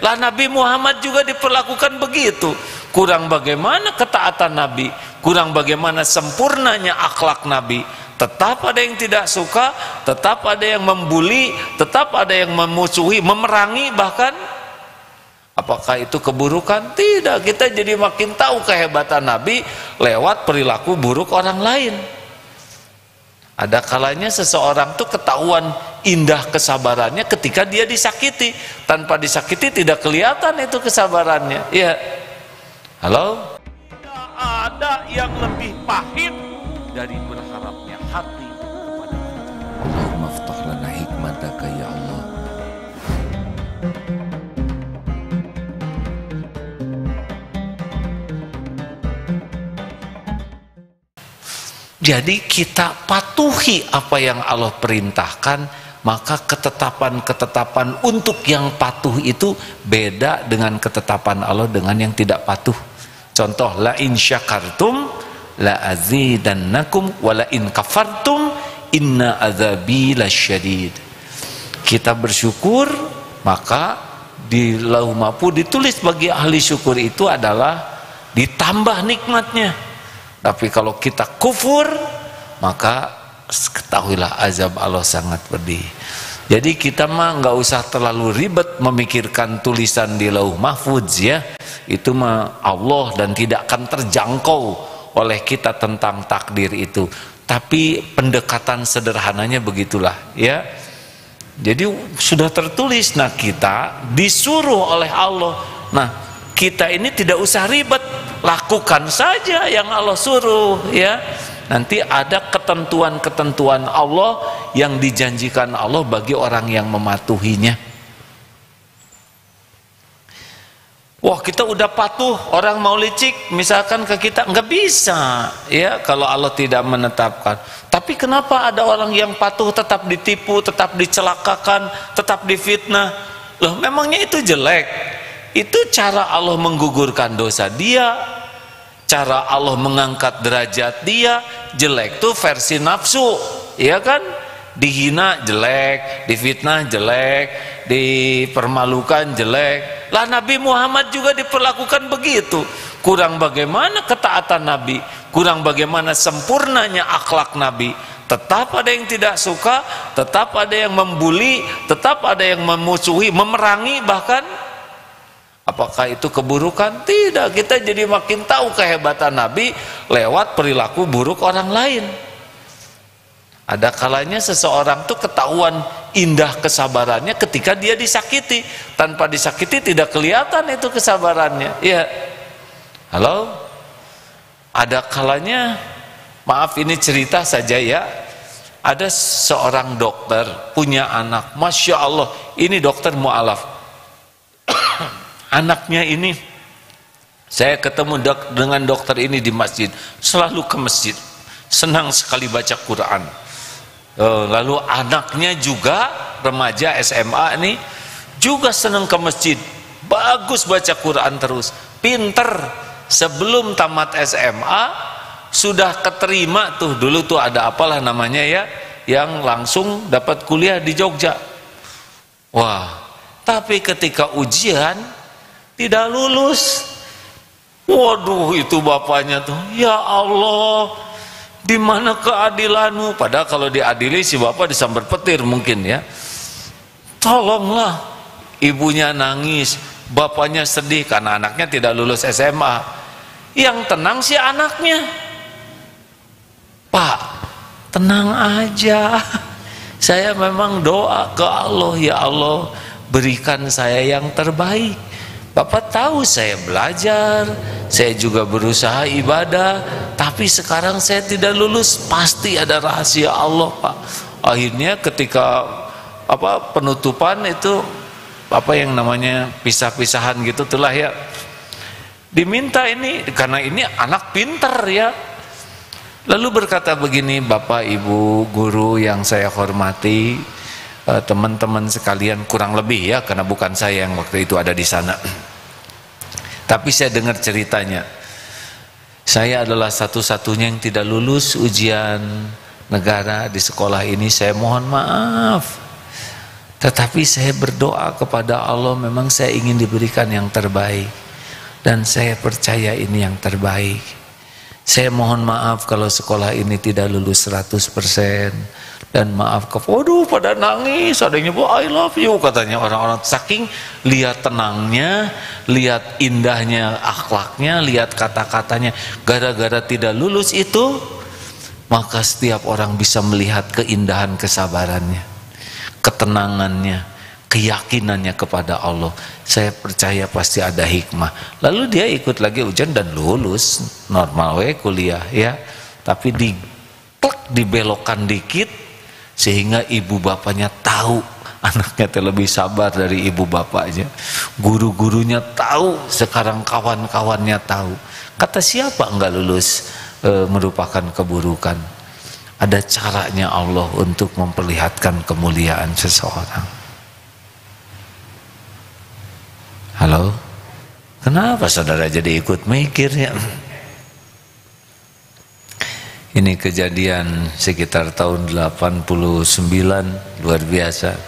Lah Nabi Muhammad juga diperlakukan begitu. Kurang bagaimana ketaatan Nabi, kurang bagaimana sempurnanya akhlak Nabi. Tetap ada yang tidak suka, tetap ada yang membuli, tetap ada yang memusuhi, memerangi bahkan. Apakah itu keburukan? Tidak, kita jadi makin tahu kehebatan Nabi lewat perilaku buruk orang lain. Ada kalanya seseorang tuh ketahuan indah kesabarannya ketika dia disakiti. Tanpa disakiti tidak kelihatan itu kesabarannya. Iya. Halo? Tidak ada yang lebih pahit dari berharapnya hati kepada kita. Allahumma ftah lana hikmataka ya Allah. Jadi kita patuhi apa yang Allah perintahkan, maka ketetapan-ketetapan untuk yang patuh itu beda dengan ketetapan Allah dengan yang tidak patuh. Contoh, la in syakartum la azidannakum wa la in kafartum inna azabi lasyadid. Kita bersyukur, maka di Lauh Mahfuz ditulis bagi ahli syukur itu adalah ditambah nikmatnya. Tapi kalau kita kufur, maka ketahuilah azab Allah sangat pedih. Jadi kita mah nggak usah terlalu ribet memikirkan tulisan di Lauh Mahfuz ya. Itu mah Allah dan tidak akan terjangkau oleh kita tentang takdir itu. Tapi pendekatan sederhananya begitulah ya. Jadi sudah tertulis, nah kita disuruh oleh Allah. Nah, kita ini tidak usah ribet, lakukan saja yang Allah suruh ya. Nanti ada ketentuan-ketentuan Allah yang dijanjikan Allah bagi orang yang mematuhinya. Wah, kita udah patuh, orang mau licik misalkan ke kita, nggak bisa ya kalau Allah tidak menetapkan. Tapi kenapa ada orang yang patuh tetap ditipu, tetap dicelakakan, tetap difitnah? Loh, memangnya itu jelek? Itu cara Allah menggugurkan dosa dia, cara Allah mengangkat derajat dia. Jelek tuh versi nafsu, ya kan? Dihina jelek, difitnah jelek, dipermalukan jelek. Lah Nabi Muhammad juga diperlakukan begitu. Kurang bagaimana ketaatan Nabi, kurang bagaimana sempurnanya akhlak Nabi. Tetap ada yang tidak suka, tetap ada yang membuli, tetap ada yang memusuhi, memerangi bahkan. Apakah itu keburukan? Tidak, kita jadi makin tahu kehebatan Nabi lewat perilaku buruk orang lain. Ada kalanya seseorang tuh ketahuan indah kesabarannya ketika dia disakiti. Tanpa disakiti tidak kelihatan itu kesabarannya. Iya. Halo? Ada kalanya, maaf ini cerita saja ya. Ada seorang dokter punya anak, Masya Allah, ini dokter mu'alaf. Anaknya ini, saya ketemu dengan dokter ini di masjid, selalu ke masjid, senang sekali baca Quran. Lalu anaknya juga remaja SMA ini juga senang ke masjid, bagus baca Quran terus, pinter. Sebelum tamat SMA sudah keterima tuh, dulu tuh ada apalah namanya ya, yang langsung dapat kuliah di Jogja. Wah, tapi ketika ujian tidak lulus. Waduh, itu bapaknya tuh, ya Allah, di mana keadilanmu? Padahal kalau diadili si bapak disambar petir mungkin ya. Tolonglah. Ibunya nangis, bapaknya sedih karena anaknya tidak lulus SMA. Yang tenang si anaknya. Pak, tenang aja. Saya memang doa ke Allah, ya Allah, berikan saya yang terbaik. Bapak tahu saya belajar, saya juga berusaha ibadah, tapi sekarang saya tidak lulus. Pasti ada rahasia Allah, Pak. Akhirnya ketika penutupan itu yang namanya pisah-pisahan gitu itulah ya, diminta ini karena ini anak pintar ya. Lalu berkata begini, Bapak Ibu guru yang saya hormati, teman-teman sekalian, kurang lebih ya, karena bukan saya yang waktu itu ada di sana. Tapi saya dengar ceritanya, saya adalah satu-satunya yang tidak lulus ujian negara di sekolah ini. Saya mohon maaf. Tetapi saya berdoa kepada Allah, memang saya ingin diberikan yang terbaik. Dan saya percaya ini yang terbaik. Saya mohon maaf kalau sekolah ini tidak lulus 100%. Dan maaf waduh pada nangis, ada yang nyebut I love you katanya orang-orang, saking lihat tenangnya, lihat indahnya akhlaknya, lihat kata-katanya. Gara-gara tidak lulus itu, maka setiap orang bisa melihat keindahan kesabarannya, ketenangannya, keyakinannya kepada Allah. Saya percaya pasti ada hikmah. Lalu dia ikut lagi ujian dan lulus normal kuliah ya. Tapi dibelokkan dikit sehingga ibu bapaknya tahu anaknya lebih sabar dari ibu bapaknya. Guru-gurunya tahu, sekarang kawan-kawannya tahu. Kata siapa enggak lulus merupakan keburukan. Ada caranya Allah untuk memperlihatkan kemuliaan seseorang. Halo? Kenapa saudara jadi ikut mikirnya? Ini kejadian sekitar tahun 89, luar biasa.